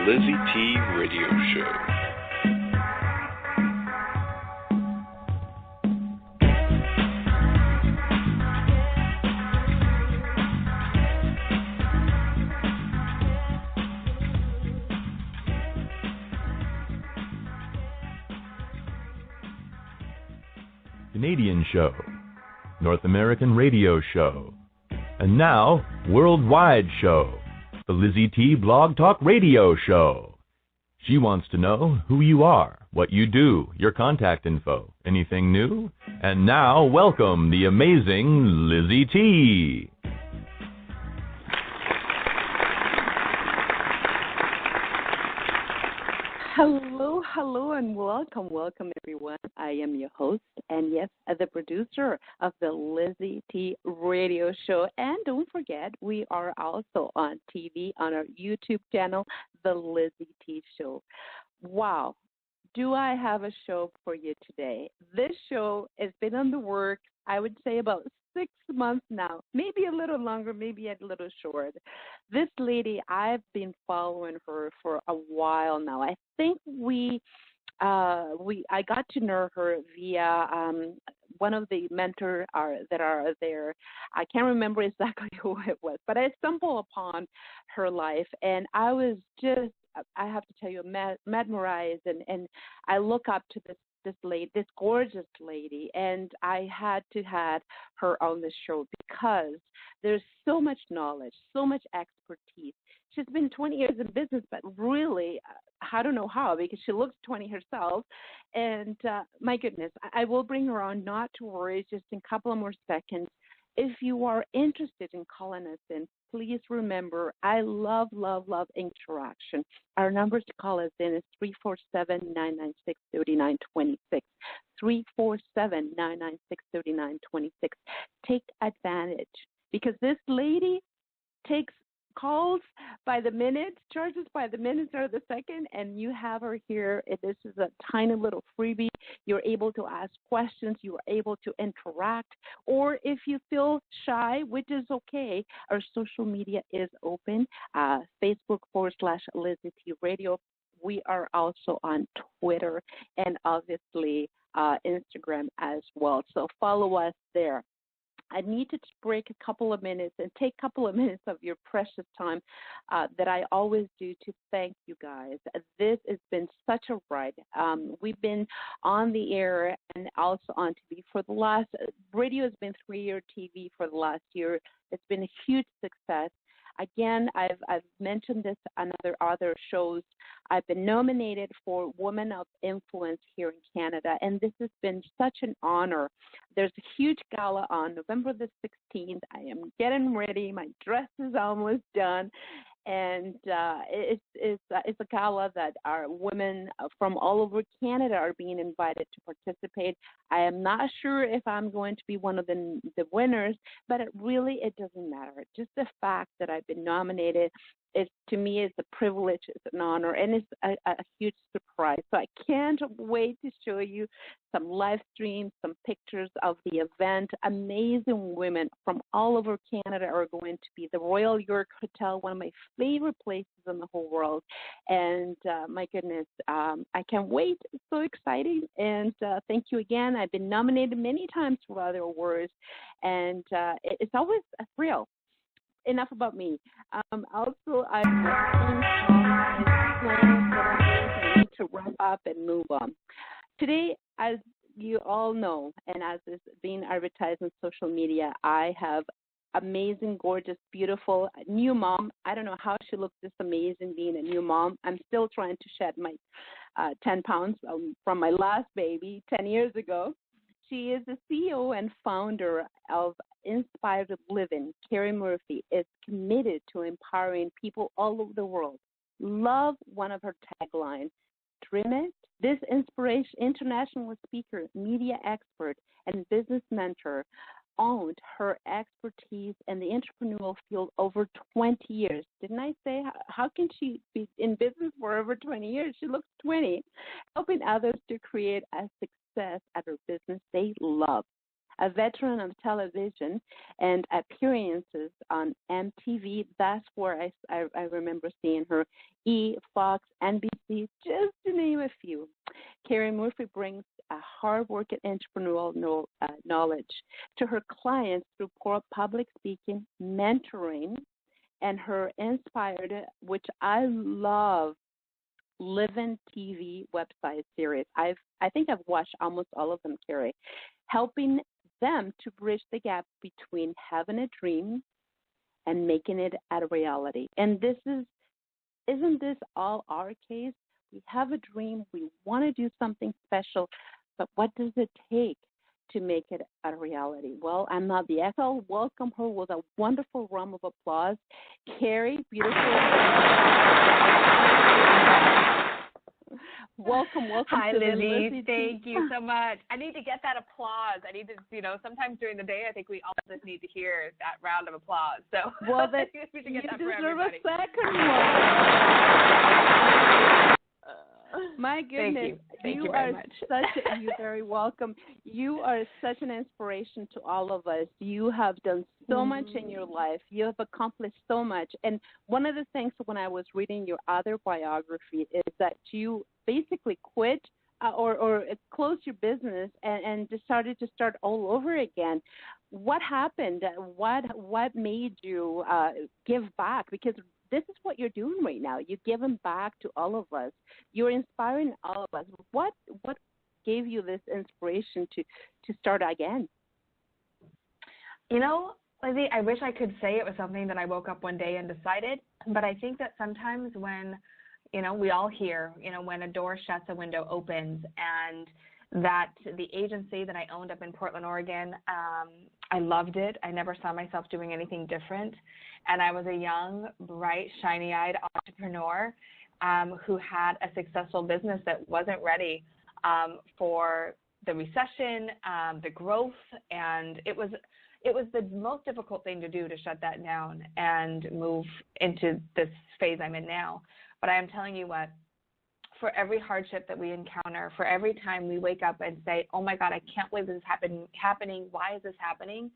LizyT Radio Show. Canadian show, North American radio show, and now worldwide show, the LizyT Blog Talk Radio Show. She wants to know who you are, what you do, your contact info, anything new. And now, welcome the amazing LizyT. Hello, and welcome, everyone. I am your host, and yes, the producer of the LizyT Radio Show. And don't forget, we are also on TV on our YouTube channel, the LizyT Show. Wow, do I have a show for you today? This show has been on the works, I would say, about 6 months now, maybe a little longer, maybe a little short. This lady, I've been following her for a while now. I think I got to know her via one of the mentors that are there. I can't remember exactly who it was, but I stumbled upon her life, and I was just, I have to tell you, mesmerized, and I look up to this gorgeous lady, and I had to have her on the show because there's so much knowledge, so much expertise. She's been 20 years in business, but really, I don't know how, because she looks 20 herself. And my goodness, I will bring her on, not to worry, just in a couple of more seconds. If you are interested in calling us in, please remember, I love interaction. Our numbers to call us in is 347-996-3926. 347-996-3926. Take advantage, because this lady takes calls by the minute, charges by the minute or the second, and you have her here. This is a tiny little freebie. You're able to ask questions. You are able to interact. Or if you feel shy, which is okay, our social media is open. Facebook.com/LizyT Radio. We are also on Twitter and obviously Instagram as well. So follow us there. I need to break a couple of minutes and take a couple of minutes of your precious time that I always do to thank you guys. This has been such a ride. We've been on the air and also on TV for the last, radio has been 3-year, TV for the last year. It's been a huge success. Again, I've mentioned this on other shows. I've been nominated for Women of Influence here in Canada, and this has been such an honor. There's a huge gala on November the 16th. I am getting ready. My dress is almost done. And it's a gala that our women from all over Canada are being invited to participate. I am not sure if I'm going to be one of the winners, but it doesn't matter. Just the fact that I've been nominated is, to me, is a privilege, it's an honor, and it's a huge surprise. So I can't wait to show you some live streams, some pictures of the event. Amazing women from all over Canada are going to be the Royal York Hotel, one of my favorite places in the whole world. And my goodness, I can't wait. It's so exciting. And thank you again. I've been nominated many times for other awards, and it's always a thrill. Enough about me. Also, I need to wrap up and move on. Today, as you all know, and as is being advertised on social media, I have amazing, gorgeous, beautiful new mom. I don't know how she looks this amazing being a new mom. I'm still trying to shed my 10 pounds from my last baby 10 years ago. She is the CEO and founder of Inspired Living. Kari Murphy is committed to empowering people all over the world. Love one of her taglines, dream it. This international speaker, media expert, and business mentor owned her expertise in the entrepreneurial field over 20 years. Didn't I say, how can she be in business for over 20 years? She looks 20, helping others to create a success at her business they love. a veteran of television and appearances on MTV. That's where I remember seeing her. Fox, NBC, just to name a few. Kari Murphy brings a hard-working entrepreneurial knowledge to her clients through public speaking, mentoring, and her inspired, which I love, Live-In TV website series. I think I've watched almost all of them, Kari, helping them to bridge the gap between having a dream and making it a reality. And isn't this all our case? We have a dream, we want to do something special, but what does it take to make it a reality? Well, I'm not the echo. Welcome her with a wonderful round of applause. Kari, beautiful. Welcome. Hi, to Lizzie. Thank you so much. I need to get that applause. I need to, sometimes during the day, I think we all just need to hear that round of applause. So, well, that, we should get that for deserve everybody. A second one. My goodness, Thank you very much. You're very welcome. You are such an inspiration to all of us. You have done so much in your life. You have accomplished so much. And one of the things when I was reading your other biography is that you basically quit or closed your business and decided to start all over again. What happened? What made you give back? Because this is what you're doing right now. You're giving back to all of us. You're inspiring all of us. What gave you this inspiration to start again? Lizzie, I wish I could say it was something that I woke up one day and decided, but I think that sometimes when, we all hear, when a door shuts, a window opens, and that the agency that I owned up in Portland, Oregon, I loved it. I never saw myself doing anything different. And I was a young, bright, shiny-eyed entrepreneur who had a successful business that wasn't ready for the recession, the growth, and it was the most difficult thing to do, to shut that down and move into this phase I'm in now. But I am telling you what, for every hardship that we encounter, for every time we wake up and say, oh my God, I can't believe this is happening. Why is this happening?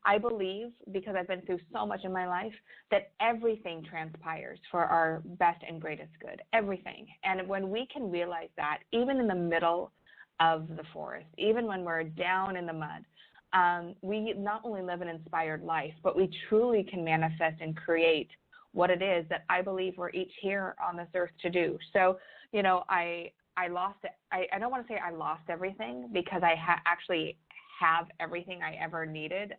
I believe, because I've been through so much in my life, that everything transpires for our best and greatest good, everything. And when we can realize that, even in the middle of the forest, even when we're down in the mud, we not only live an inspired life, but we truly can manifest and create what it is that I believe we're each here on this earth to do. So, I lost it. I don't want to say I lost everything, because I actually have everything I ever needed.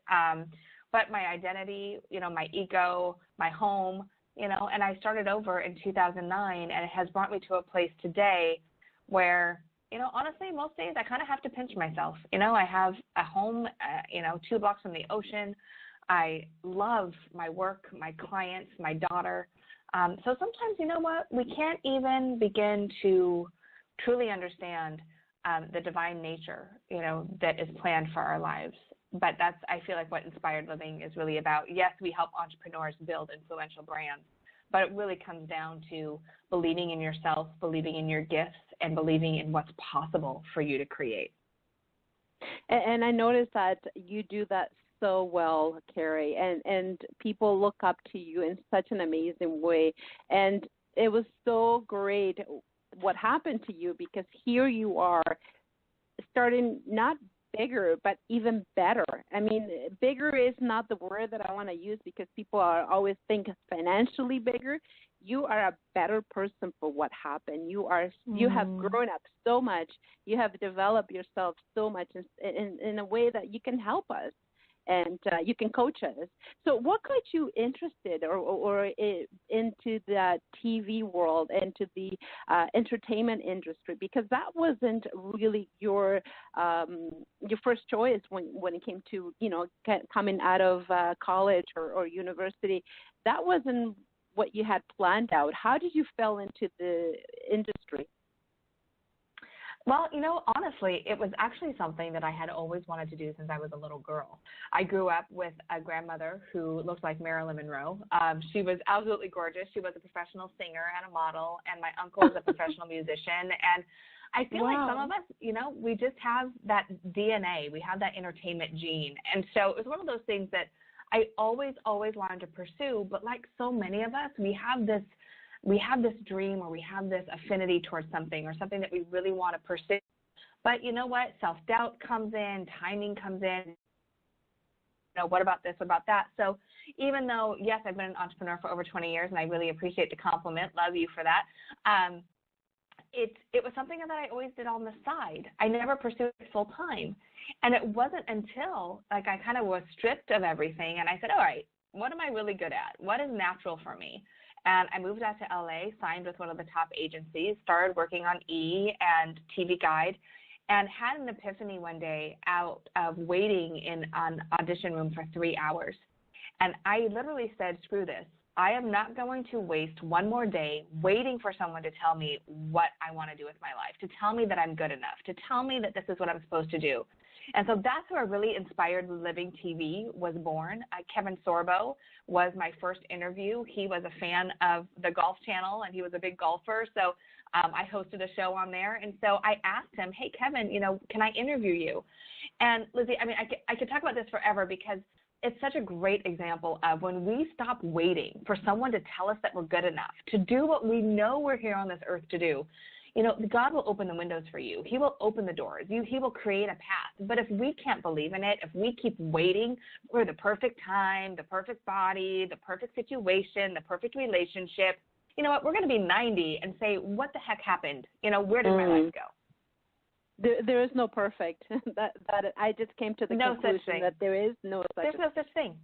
But my identity, my ego, my home, and I started over in 2009, and it has brought me to a place today where, honestly, most days I kind of have to pinch myself. I have a home, 2 blocks from the ocean. I love my work, my clients, my daughter. So sometimes, we can't even begin to truly understand the divine nature, that is planned for our lives. But that's, I feel like, what Inspired Living is really about. Yes, we help entrepreneurs build influential brands, but it really comes down to believing in yourself, believing in your gifts, and believing in what's possible for you to create. And I noticed that you do that so well, Kari, and people look up to you in such an amazing way. And it was so great what happened to you, because here you are starting not bigger, but even better. I mean, bigger is not the word that I want to use, because people always think financially bigger. You are a better person for what happened. You have grown up so much. You have developed yourself so much in a way that you can help us. And you can coach us. So what got you interested or into the TV world, into the entertainment industry? Because that wasn't really your first choice when it came to, coming out of college or university. That wasn't what you had planned out. How did you fall into the industry? Well, honestly, it was actually something that I had always wanted to do since I was a little girl. I grew up with a grandmother who looked like Marilyn Monroe. She was absolutely gorgeous. She was a professional singer and a model, and my uncle was a professional musician. And I feel like some of us, we just have that DNA. We have that entertainment gene. And so it was one of those things that I always wanted to pursue. But like so many of us, we have this dream, or we have this affinity towards something, or something that we really want to pursue. But you know what? Self-doubt comes in, timing comes in. What about this, what about that? So even though, yes, I've been an entrepreneur for over 20 years, and I really appreciate the compliment, love you for that, it was something that I always did on the side. I never pursued it full time. And it wasn't until I kind of was stripped of everything, and I said, all right, what am I really good at? What is natural for me? And I moved out to LA, signed with one of the top agencies, started working on E! and TV Guide, and had an epiphany one day out of waiting in an audition room for 3 hours. And I literally said, screw this. I am not going to waste one more day waiting for someone to tell me what I want to do with my life, to tell me that I'm good enough, to tell me that this is what I'm supposed to do. And so that's where really inspired Living TV was born. Kevin Sorbo was my first interview. He was a fan of the Golf Channel, and he was a big golfer. So I hosted a show on there. And so I asked him, hey, Kevin, can I interview you? And Lizzie, I could talk about this forever, because it's such a great example of when we stop waiting for someone to tell us that we're good enough to do what we know we're here on this earth to do. God will open the windows for you. He will open the doors. He will create a path. But if we can't believe in it, if we keep waiting for the perfect time, the perfect body, the perfect situation, the perfect relationship, you know what, we're going to be 90 and say, what the heck happened? Where did my life go? There is no perfect. that I just came to the conclusion that there is no such There's no such thing.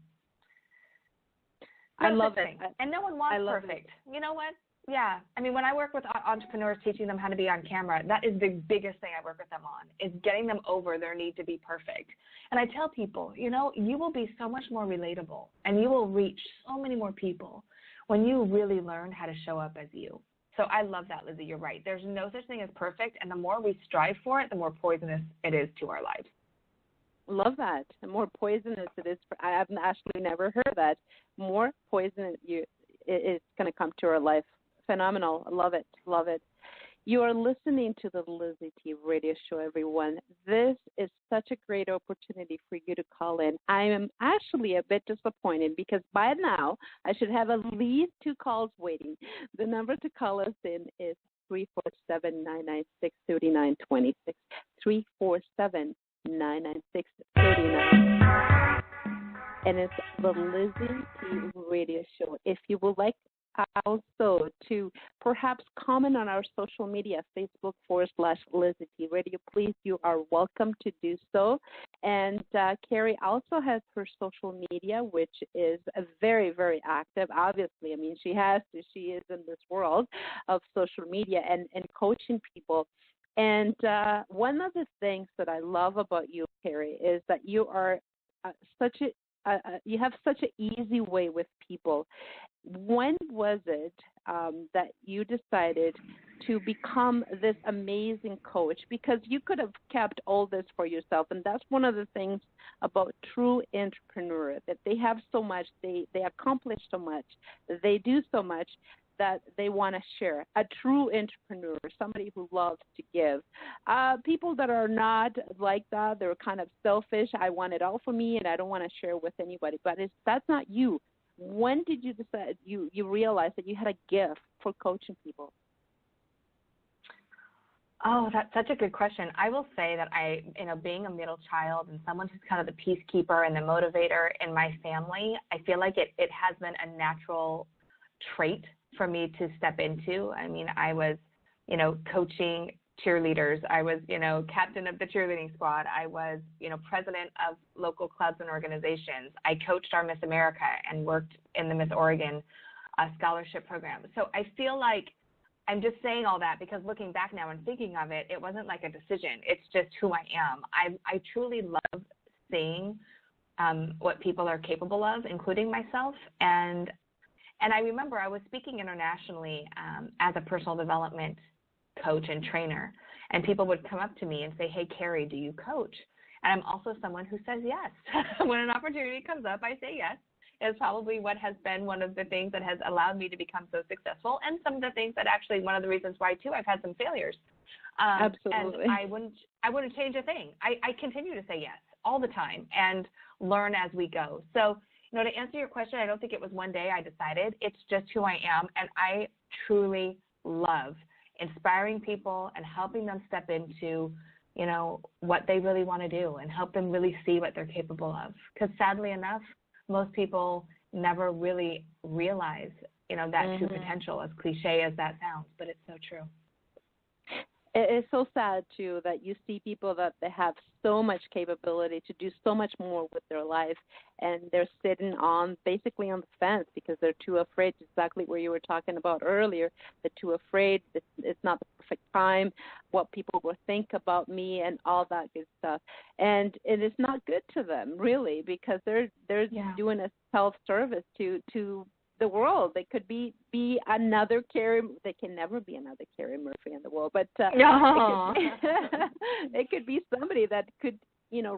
I love it. And no one wants perfect. You know what? Yeah. When I work with entrepreneurs, teaching them how to be on camera, that is the biggest thing I work with them on, is getting them over their need to be perfect. And I tell people, you will be so much more relatable, and you will reach so many more people when you really learn how to show up as you. So I love that, Lizzie. You're right. There's no such thing as perfect, and the more we strive for it, the more poisonous it is to our lives. Love that. The more poisonous it is. I've actually never heard that. More poison it's going to come to our life. Phenomenal. Love it. Love it. You are listening to the LizyT Radio Show, everyone. This is such a great opportunity for you to call in. I am actually a bit disappointed, because by now I should have at least 2 calls waiting. The number to call us in is 347-996-3926, 347-996-3926. And it's the LizyT Radio Show. If you would like also to perhaps comment on our social media, Facebook.com/LizyT Radio, please, you are welcome to do so. And Kari also has her social media, which is very, very active. Obviously, she has to. She is in this world of social media and coaching people. And one of the things that I love about you, Kari, is that you are you have such an easy way with people. When was it that you decided to become this amazing coach? Because you could have kept all this for yourself, and that's one of the things about true entrepreneurs, that they have so much, they accomplish so much, they do so much that they want to share. A true entrepreneur, somebody who loves to give. People that are not like that, they're kind of selfish. I want it all for me, and I don't want to share with anybody. But that's not you. When did you decide, you realized that you had a gift for coaching people? Oh, that's such a good question. I will say that being a middle child and someone who's kind of the peacekeeper and the motivator in my family, I feel like it has been a natural trait for me to step into. I was, coaching cheerleaders. I was, captain of the cheerleading squad. I was, president of local clubs and organizations. I coached our Miss America and worked in the Miss Oregon scholarship program. So I feel like I'm just saying all that because looking back now and thinking of it, it wasn't like a decision. It's just who I am. I truly love seeing what people are capable of, including myself. And I remember I was speaking internationally as a personal development coach and trainer, and people would come up to me and say, hey, Kari, do you coach? And I'm also someone who says yes. When an opportunity comes up, I say yes. It's probably what has been one of the things that has allowed me to become so successful, and some of the things that actually one of the reasons why, too, I've had some failures. Absolutely. And I wouldn't change a thing. I continue to say yes all the time and learn as we go. So, to answer your question, I don't think it was one day I decided. It's just who I am, and I truly love inspiring people and helping them step into, what they really want to do and help them really see what they're capable of. Because sadly enough, most people never really realize, that true potential, as cliche as that sounds, but it's so true. It's so sad, too, that you see people that they have so much capability to do so much more with their life, and they're sitting basically on the fence because they're too afraid, exactly where you were talking about earlier. They're too afraid. It's not the perfect time, what people will think about me, and all that good stuff. And it is not good to them, really, because they're doing a self-service to the world. They could be another Kari. They can never be another Kari Murphy in the world, but it could be somebody that could,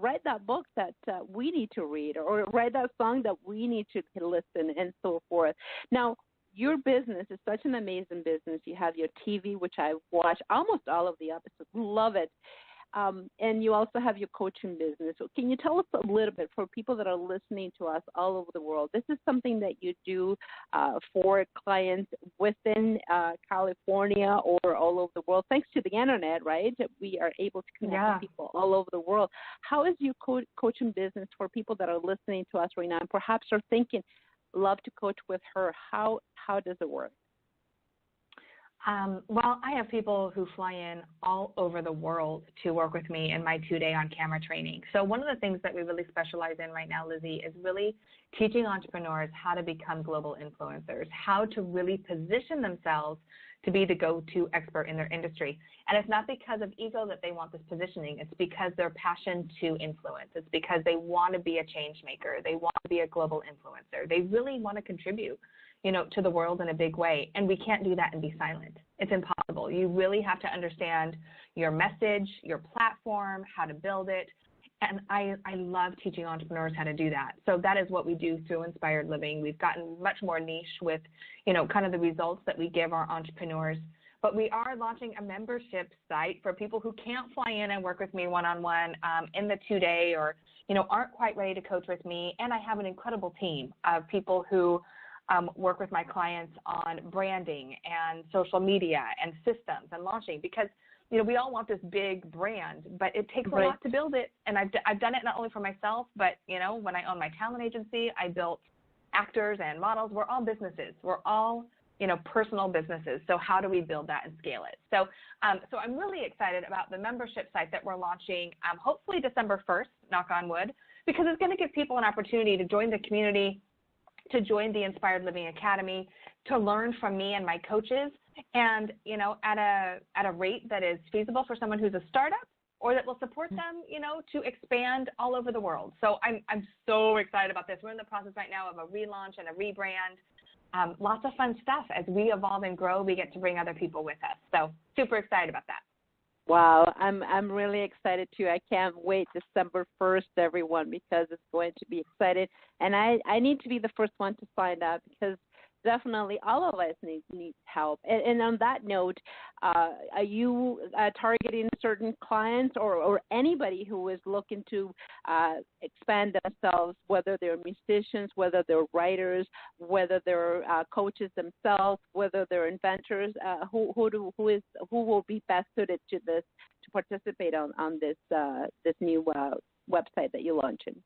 write that book that we need to read, or write that song that we need to listen, and so forth. Now, your business is such an amazing business. You have your TV, which I watch almost all of the episodes. Love it. And you also have your coaching business. So can you tell us a little bit, for people that are listening to us all over the world? This is something that you do for clients within California or all over the world. Thanks to the internet, right? We are able to connect with people all over the world. How is your coaching business for people that are listening to us right now and perhaps are thinking, love to coach with her? How does it work? Well, I have people who fly in all over the world to work with me in my 2-day on-camera training. So one of the things that we really specialize in right now, Lizzie, is really teaching entrepreneurs how to become global influencers, how to really position themselves to be the go-to expert in their industry. And it's not because of ego that they want this positioning. It's because their passion to influence. It's because they want to be a change maker. They want to be a global influencer. They really want to contribute, to the world in a big way. And we can't do that and be silent. It's impossible. You really have to understand your message, your platform, how to build it. And I love teaching entrepreneurs how to do that. So that is what we do through Inspired Living. We've gotten much more niche with, kind of the results that we give our entrepreneurs. But we are launching a membership site for people who can't fly in and work with me one-on-one in the 2-day, or, aren't quite ready to coach with me. And I have an incredible team of people who work with my clients on branding and social media and systems and launching, because, we all want this big brand, but it takes a lot to build it. And I've done it not only for myself, but, when I owned my talent agency, I built actors and models. We're all businesses. We're all, personal businesses. So how do we build that and scale it? So I'm really excited about the membership site that we're launching, hopefully December 1st, knock on wood, because it's going to give people an opportunity to join the community, to join the Inspired Living Academy, to learn from me and my coaches, and, at a rate that is feasible for someone who's a startup, or that will support them, to expand all over the world. So I'm so excited about this. We're in the process right now of a relaunch and a rebrand. Lots of fun stuff. As we evolve and grow, we get to bring other people with us. So super excited about that. Wow, I'm really excited too. I can't wait December 1st, everyone, because it's going to be exciting. And I need to be the first one to find out, because definitely all of us need help. And on that note, are you targeting certain clients or anybody who is looking to expand themselves, whether they're musicians, whether they're writers, whether they're coaches themselves, whether they're inventors? Who will be best suited to this, to participate on this new website that you're launching?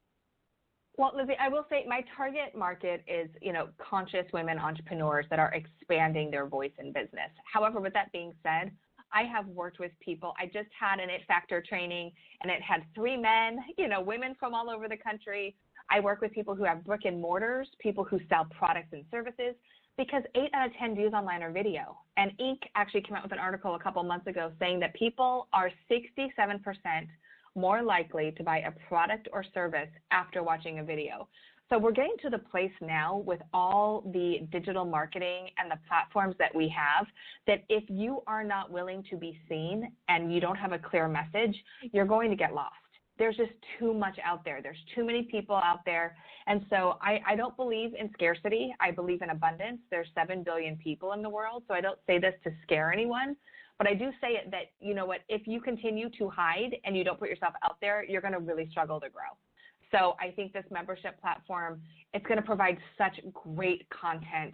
Well, Lizzie, I will say my target market is, conscious women entrepreneurs that are expanding their voice in business. However, with that being said, I have worked with people. I just had an It Factor training, and it had 3 men, women from all over the country. I work with people who have brick and mortars, people who sell products and services, because 8 out of 10 views online are video. And Inc. actually came out with an article a couple months ago saying that people are 67% more likely to buy a product or service after watching a video. So we're getting to the place now with all the digital marketing and the platforms that we have, that if you are not willing to be seen and you don't have a clear message, you're going to get lost. There's just too much out there. There's too many people out there. And so I don't believe in scarcity. I believe in abundance. There's 7 billion people in the world. So I don't say this to scare anyone, But I do say it that, you know what, if you continue to hide and you don't put yourself out there, you're going to really struggle to grow. So I think this membership platform, it's going to provide such great content,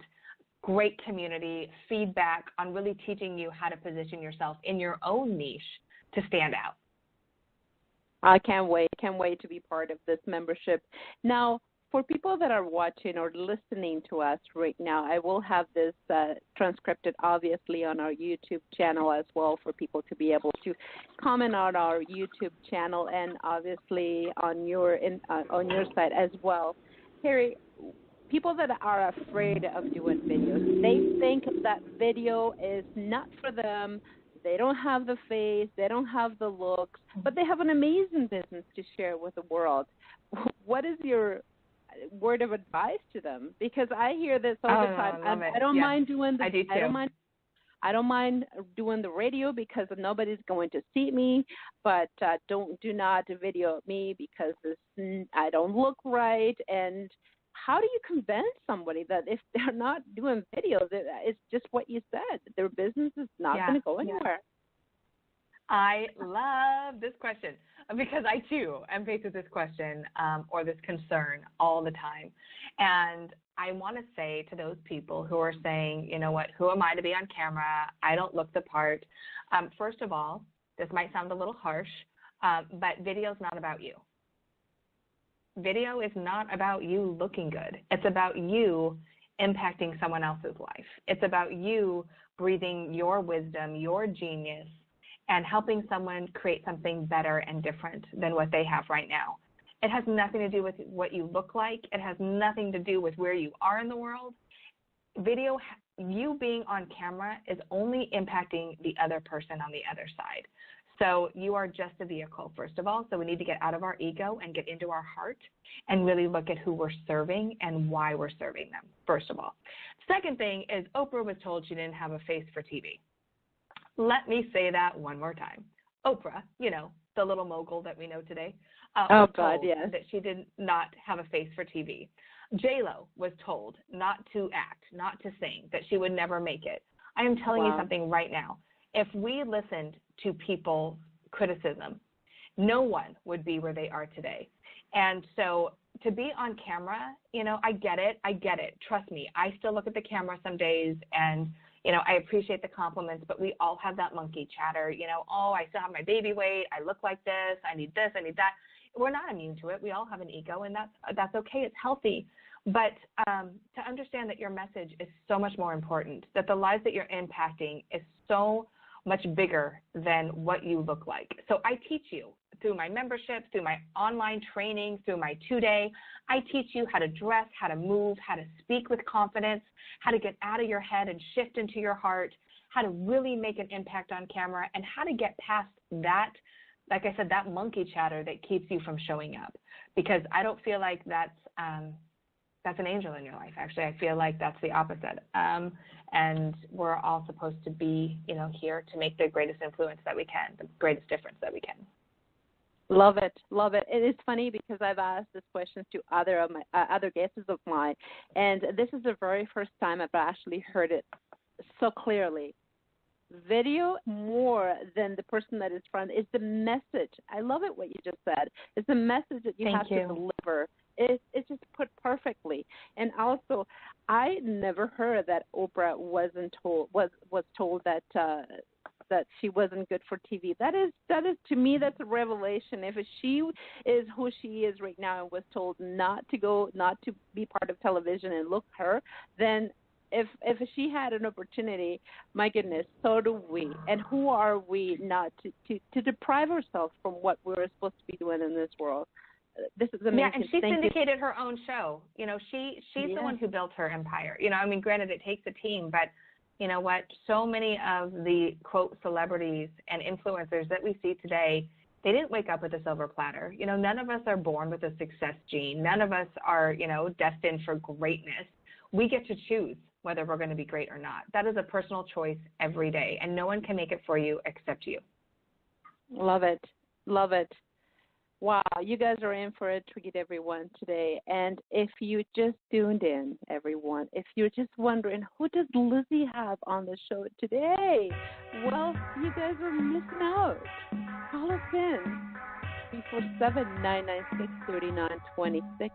great community, feedback on really teaching you how to position yourself in your own niche to stand out. I can't wait. Can't wait to be part of this membership. Now, for people that are watching or listening to us right now, I will have this transcribed, obviously, on our YouTube channel as well for people to be able to comment on our YouTube channel and obviously on your site as well. Kari, people that are afraid of doing videos, they think that video is not for them. They don't have the face, they don't have the looks, but they have an amazing business to share with the world. What is your word of advice to them? Because I hear this all the time. I don't mind doing this. I don't mind doing the radio because nobody's going to see me, but do not video me because I don't look right. And how do you convince somebody that if they're not doing video, that it's just what you said, their business is not going to go anywhere? I love this question because I, too, am faced with this question or this concern all the time. And I want to say to those people who are saying, you know what, who am I to be on camera? I don't look the part. First of all, this might sound a little harsh, but video is not about you. Video is not about you looking good. It's about you impacting someone else's life. It's about you breathing your wisdom, your genius, and helping someone create something better and different than what they have right now. It has nothing to do with what you look like. It has nothing to do with where you are in the world. Video, you being on camera is only impacting the other person on the other side. So you are just a vehicle, first of all. So we need to get out of our ego and get into our heart and really look at who we're serving and why we're serving them, first of all. Second thing is Oprah was told she didn't have a face for TV. Let me say that one more time. Oprah, you know, the little mogul that we know today, was told that she did not have a face for TV. J-Lo was told not to act, not to sing, that she would never make it. I am telling you something right now. If we listened to people's criticism, no one would be where they are today. And so to be on camera, you know, I get it. Trust me, I still look at the camera some days and, you know, I appreciate the compliments, but we all have that monkey chatter, you know, oh, I still have my baby weight. I look like this. I need this. I need that. We're not immune to it. We all have an ego, and that's okay. It's healthy. But to understand that your message is so much more important, that the lives that you're impacting is so much bigger than what you look like. So I teach you through my membership, through my online training, through my 2-day. I teach you how to dress, how to move, how to speak with confidence, how to get out of your head and shift into your heart, how to really make an impact on camera, and how to get past that, like I said, that monkey chatter that keeps you from showing up. Because I don't feel like that's an angel in your life. Actually, I feel like that's the opposite. And we're all supposed to be, you know, here to make the greatest influence that we can, the greatest difference that we can. Love it. It is funny because I've asked this question to other guests of mine, and this is the very first time I've actually heard it so clearly. Video, more than the person that is front, is the message. I love it what you just said. It's the message that you have to deliver. It's just put perfectly. And also, I never heard that Oprah was told that she wasn't good for TV. That is to me, that's a revelation. If she is who she is right now and was told not to be part of television and look her, then if she had an opportunity, my goodness, so do we. And who are we not to deprive ourselves from what we're supposed to be doing in this world? This is amazing. Yeah, and she syndicated her own show. You know, she's the one who built her empire. You know, I mean, granted, it takes a team, but you know what? So many of the, quote, celebrities and influencers that we see today, they didn't wake up with a silver platter. You know, none of us are born with a success gene. None of us are, you know, destined for greatness. We get to choose whether we're going to be great or not. That is a personal choice every day, and no one can make it for you except you. Love it. Wow, you guys are in for a treat, everyone, today. And if you just tuned in, everyone, if you're just wondering, who does Lizzy have on the show today? Well, you guys are missing out. Call us in, 347-996-3926.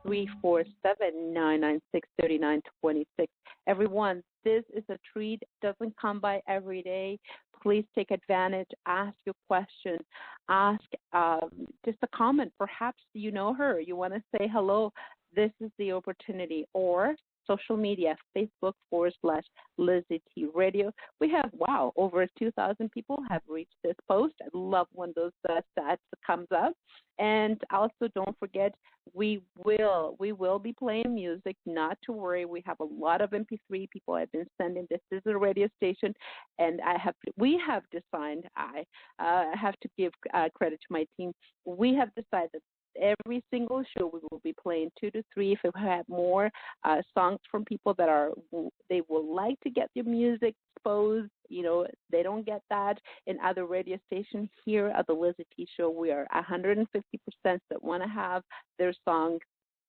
347-996-3926. Everyone, this is a treat. Doesn't come by every day. Please take advantage. Ask your question. Ask just a comment. Perhaps you know her. You want to say hello. This is the opportunity. Or social media, Facebook.com/LizyT Radio. We have, over 2,000 people have reached this post. I love when those stats comes up. And also don't forget, we will be playing music, not to worry. We have a lot of MP3 people I've been sending. This is a radio station, and we have decided, I have to give credit to my team. We have decided that every single show we will be playing 2 to 3. If we have more songs from people that they will like to get their music exposed, they don't get that in other radio stations. Here at the LizyT Show, we are 150% that want to have their songs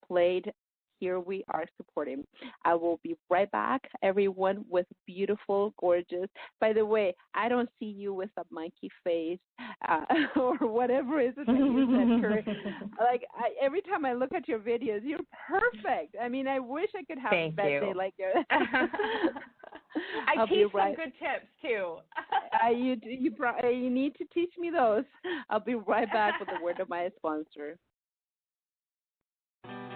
played. Here we are supporting. I will be right back, everyone, with beautiful, gorgeous. By the way, I don't see you with a monkey face or whatever it is that you said, Kari. Every time I look at your videos, you're perfect. I mean, I wish I could have a bad day like yours. I teach some good tips too. You need to teach me those. I'll be right back with a word of my sponsor.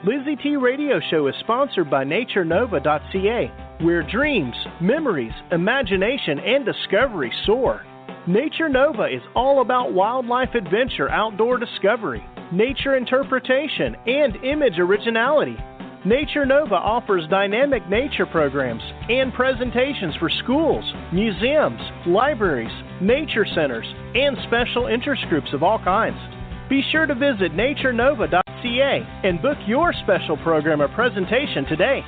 LizyT Radio Show is sponsored by NatureNova.ca, where dreams, memories, imagination, and discovery soar. Nature Nova is all about wildlife adventure, outdoor discovery, nature interpretation, and image originality. Nature Nova offers dynamic nature programs and presentations for schools, museums, libraries, nature centers, and special interest groups of all kinds. Be sure to visit NatureNova.ca and book your special program or presentation today.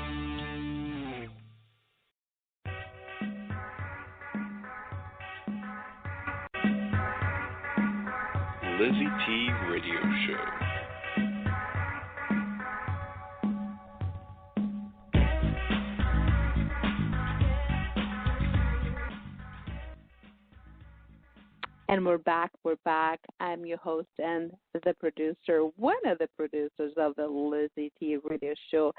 LizyT Radio Show. And we're back. I'm your host and the producer, one of the producers of the LizyT Radio Show.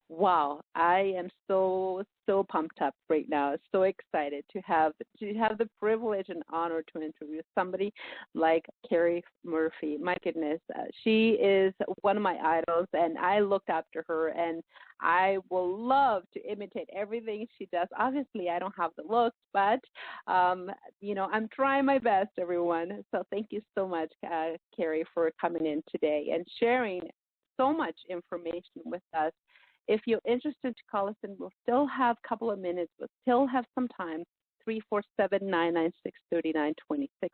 Wow, I am so pumped up right now. So excited to have the privilege and honor to interview somebody like Kari Murphy. My goodness, she is one of my idols, and I looked after her, and I will love to imitate everything she does. Obviously, I don't have the looks, but I'm trying my best, everyone. So thank you so much, Kari, for coming in today and sharing so much information with us. If you're interested to call us in, we'll still have a couple of minutes. We'll still have some time. 347-996-3926.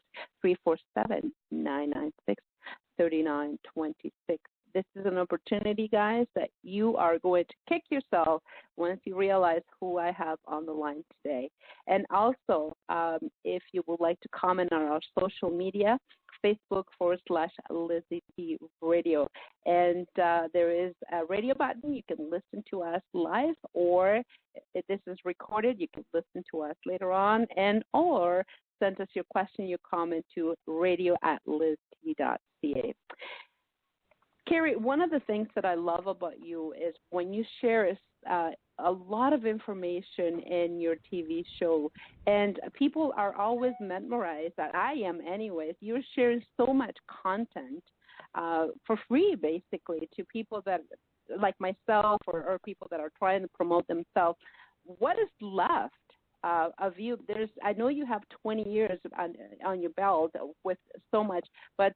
347-996-3926. This is an opportunity, guys, that you are going to kick yourself once you realize who I have on the line today. And also, if you would like to comment on our social media, Facebook.com/LizyT Radio. And there is a radio button. You can listen to us live, or if this is recorded, you can listen to us later on, or send us your question, your comment to radio@LizyT.ca. Kari, one of the things that I love about you is when you share a lot of information in your TV show, and people are always memorized, that I am anyways. You're sharing so much content for free, basically, to people that, like myself, or people that are trying to promote themselves. What is left of you? I know you have 20 years on your belt with so much, but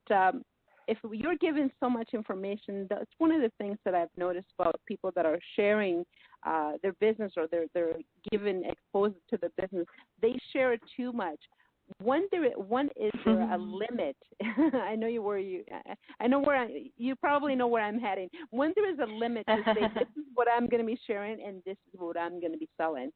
if you're giving so much information, that's one of the things that I've noticed about people that are sharing their business, or they're given exposure to the business. They share it too much. When is there a limit? I know you probably know where I'm heading. When there is a limit to say, this is what I'm going to be sharing and this is what I'm going to be selling.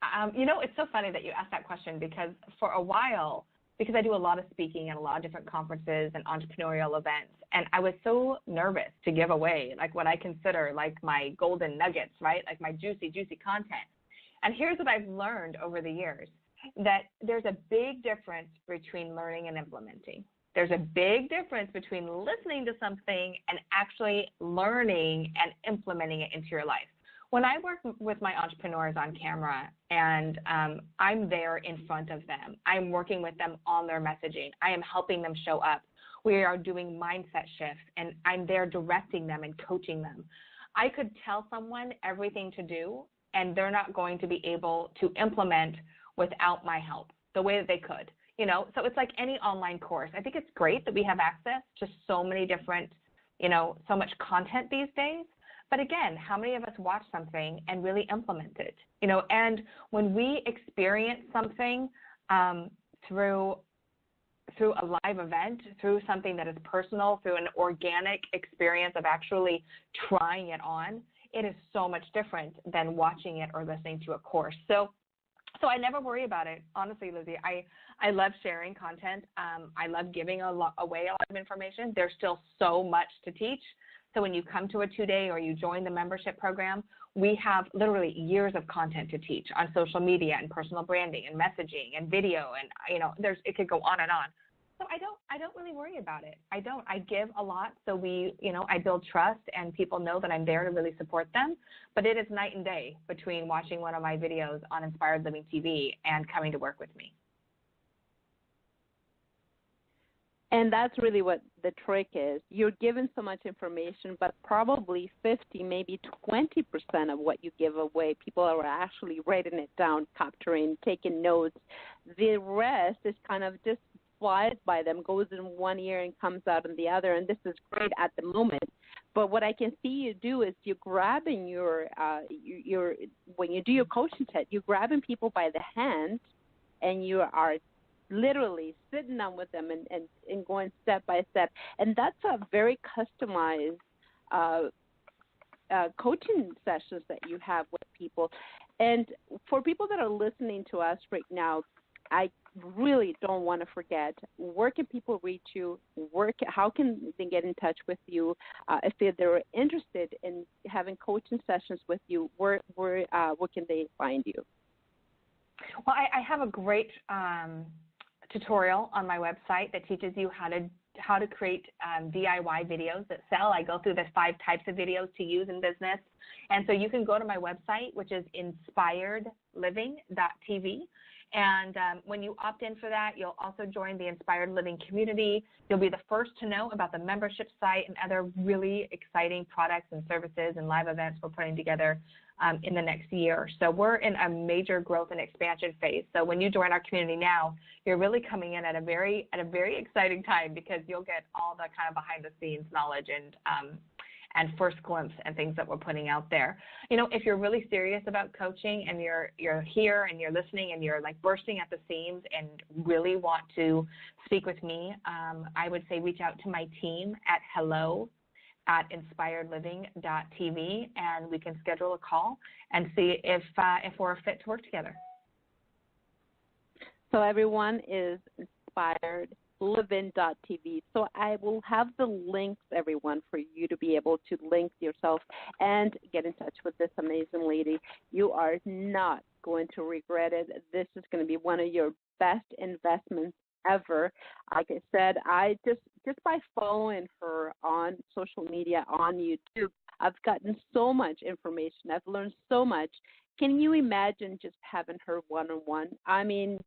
It's so funny that you asked that question, because for a while because I do a lot of speaking at a lot of different conferences and entrepreneurial events. And I was so nervous to give away like what I consider like my golden nuggets, right? Like my juicy, juicy content. And here's what I've learned over the years, that there's a big difference between learning and implementing. There's a big difference between listening to something and actually learning and implementing it into your life. When I work with my entrepreneurs on camera and I'm there in front of them, I'm working with them on their messaging, I am helping them show up. We are doing mindset shifts, and I'm there directing them and coaching them. I could tell someone everything to do, and they're not going to be able to implement without my help the way that they could. You know, so it's like any online course. I think it's great that we have access to so many different, you know, so much content these days. But again, how many of us watch something and really implement it? You know, and when we experience something through a live event, through something that is personal, through an organic experience of actually trying it on, it is so much different than watching it or listening to a course. So I never worry about it. Honestly, Lizzie, I love sharing content. I love giving away a lot of information. There's still so much to teach. So when you come to a 2-day or you join the membership program, we have literally years of content to teach on social media and personal branding and messaging and video, and you know, it could go on and on. So I don't really worry about it. I give a lot, so I build trust, and people know that I'm there to really support them. But it is night and day between watching one of my videos on Inspired Living TV and coming to work with me. And that's really what the trick is. You're given so much information, but probably 50, maybe 20% of what you give away, people are actually writing it down, capturing, taking notes. The rest is kind of just flies by them, goes in one ear and comes out in the other, and this is great at the moment. But what I can see you do is you're grabbing when you do your coaching set, you're grabbing people by the hand, and you are literally sitting down with them and going step by step. And that's a very customized coaching sessions that you have with people. And for people that are listening to us right now, I really don't want to forget, where can people reach you? How can they get in touch with you? If they're interested in having coaching sessions with you, where can they find you? Well, I have a great tutorial on my website that teaches you how to create DIY videos that sell. I go through the 5 types of videos to use in business. And so you can go to my website, which is inspiredliving.tv. And when you opt in for that, you'll also join the Inspired Living community. You'll be the first to know about the membership site and other really exciting products and services and live events we're putting together in the next year. So we're in a major growth and expansion phase. So when you join our community now, you're really coming in at a very exciting time, because you'll get all the kind of behind the scenes knowledge and first glimpse and things that we're putting out there. You know, if you're really serious about coaching and you're here and you're listening and you're like bursting at the seams and really want to speak with me, I would say reach out to my team at hello@inspiredliving.tv, and we can schedule a call and see if we're a fit to work together. So everyone is inspiredliving.tv. So I will have the links, everyone, for you to be able to link yourself and get in touch with this amazing lady. You are not going to regret it. This is going to be one of your best investments ever. Like I said, I just by following her on social media, on YouTube, I've gotten so much information. I've learned so much. Can you imagine just having her one-on-one? I mean,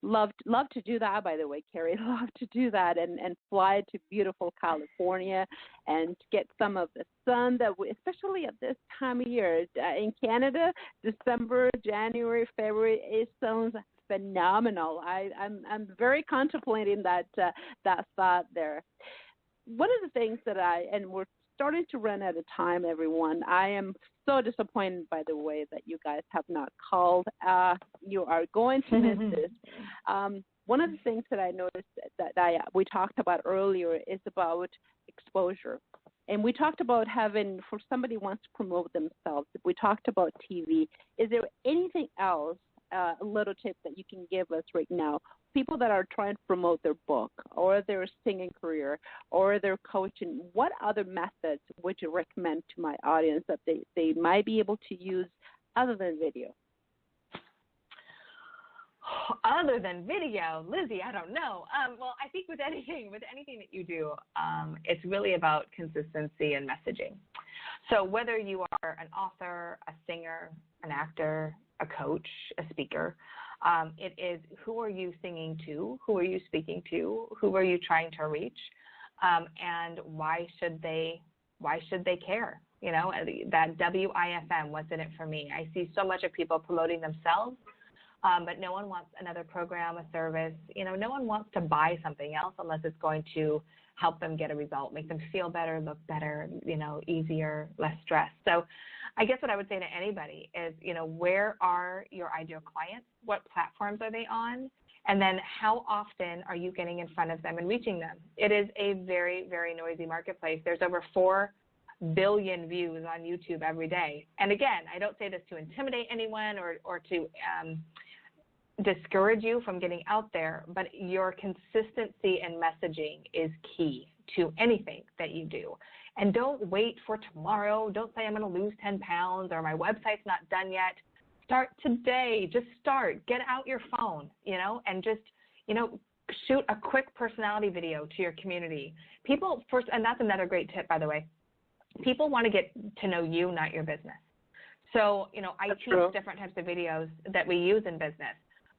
love to do that, by the way, Kari. Love to do that and fly to beautiful California and get some of the sun that especially at this time of year in Canada, December, January, February, it sounds phenomenal. I'm very contemplating that thought there. One of the things that we're starting to run out of time, everyone. I am so disappointed, by the way, that you guys have not called. You are going to miss this. One of the things that I noticed that we talked about earlier is about exposure. And we talked about having, for somebody who wants to promote themselves, we talked about TV. Is there anything else little tip that you can give us right now? People that are trying to promote their book or their singing career or their coaching, what other methods would you recommend to my audience that they might be able to use other than video? Other than video, Lizzie, I don't know. Well, I think with anything that you do, it's really about consistency and messaging. So whether you are an author, a singer, an actor, a coach, a speaker, it is who are you singing to, who are you speaking to, who are you trying to reach, and why should they care? You know, that WIFM, what's in it for me? I see so much of people promoting themselves. But no one wants another program, a service. You know, no one wants to buy something else unless it's going to help them get a result, make them feel better, look better, you know, easier, less stress. So I guess what I would say to anybody is, you know, where are your ideal clients? What platforms are they on? And then how often are you getting in front of them and reaching them? It is a very, very noisy marketplace. There's over 4 billion views on YouTube every day. And again, I don't say this to intimidate anyone or to discourage you from getting out there, but your consistency and messaging is key to anything that you do. And don't wait for tomorrow. Don't say I'm going to lose 10 pounds or my website's not done yet. Start today. Just start. Get out your phone, you know, and just, you know, shoot a quick personality video to your community. People first, and that's another great tip, by the way. People want to get to know you, not your business. So, you know, I teach different types of videos that we use in business.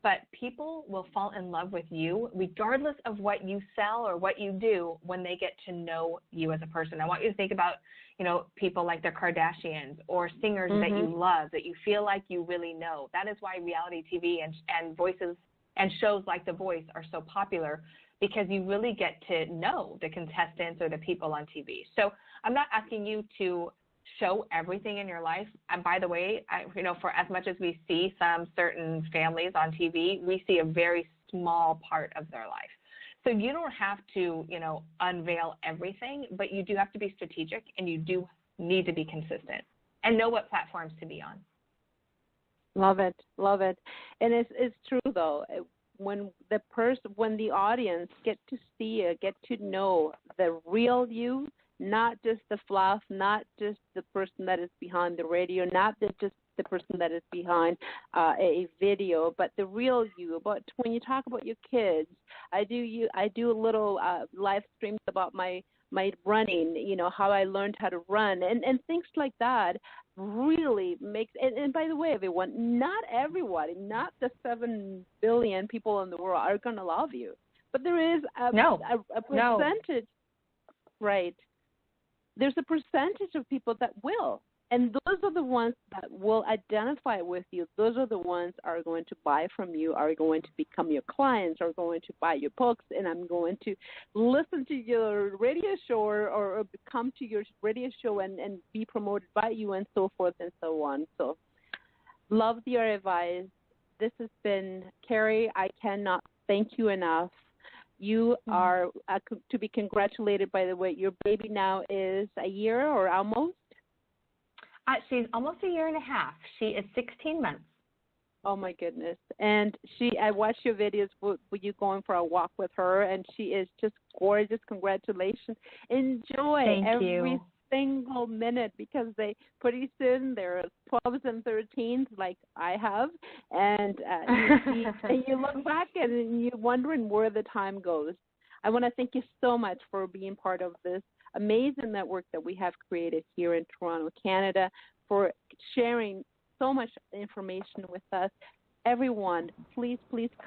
But people will fall in love with you regardless of what you sell or what you do when they get to know you as a person. I want you to think about, you know, people like the Kardashians or singers that you love, that you feel like you really know. That is why reality TV and voices and shows like The Voice are so popular, because you really get to know the contestants or the people on TV. So I'm not asking you to show everything in your life. And by the way, you know, for as much as we see some certain families on TV, we see a very small part of their life. So you don't have to, you know, unveil everything, but you do have to be strategic and you do need to be consistent and know what platforms to be on. Love it. Love it. And it's true though. When the audience get to see it, get to know the real you, not just the fluff, not just the person that is behind the radio, not just the person that is behind a video, but the real you. But when you talk about your kids, I do a little live streams about my running, you know, how I learned how to run, and things like that really makes. And by the way, everyone, not everybody, not the 7 billion people in the world are going to love you, but there is a percentage, right? There's a percentage of people that will. And those are the ones that will identify with you. Those are the ones that are going to buy from you, are going to become your clients, are going to buy your books, and I'm going to listen to your radio show or come to your radio show and be promoted by you and so forth and so on. So love your advice. This has been, Kari, I cannot thank you enough. You are to be congratulated, by the way. Your baby now is a year or almost? She's almost a year and a half. She is 16 months. Oh, my goodness. And I watched your videos with you going for a walk with her, and she is just gorgeous. Congratulations. Enjoy every single minute, because pretty soon they're 12s and 13s like I have, and you look back and you're wondering where the time goes. I want to thank you so much for being part of this amazing network that we have created here in Toronto, Canada, for sharing so much information with us. Everyone, please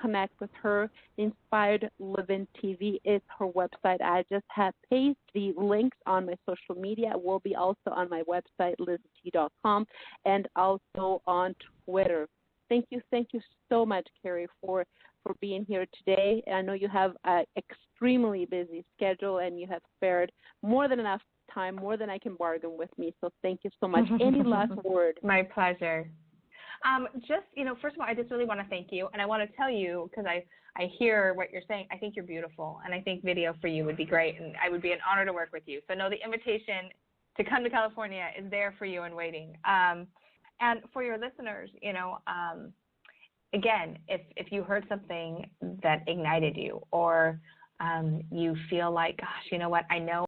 connect with her. Inspired Living TV is her website. I just have pasted the links on my social media. It will be also on my website, LizyT.com, and also on Twitter. Thank you so much, Kari, for being here today. I know you have an extremely busy schedule, and you have spared more than enough time, more than I can bargain with me. So thank you so much. Any last word? My pleasure. First of all, I just really want to thank you. And I want to tell you, because I hear what you're saying, I think you're beautiful. And I think video for you would be great. And I would be an honor to work with you. So know the invitation to come to California is there for you and waiting. And for your listeners, again, if you heard something that ignited you, or you feel like, gosh, you know what, I know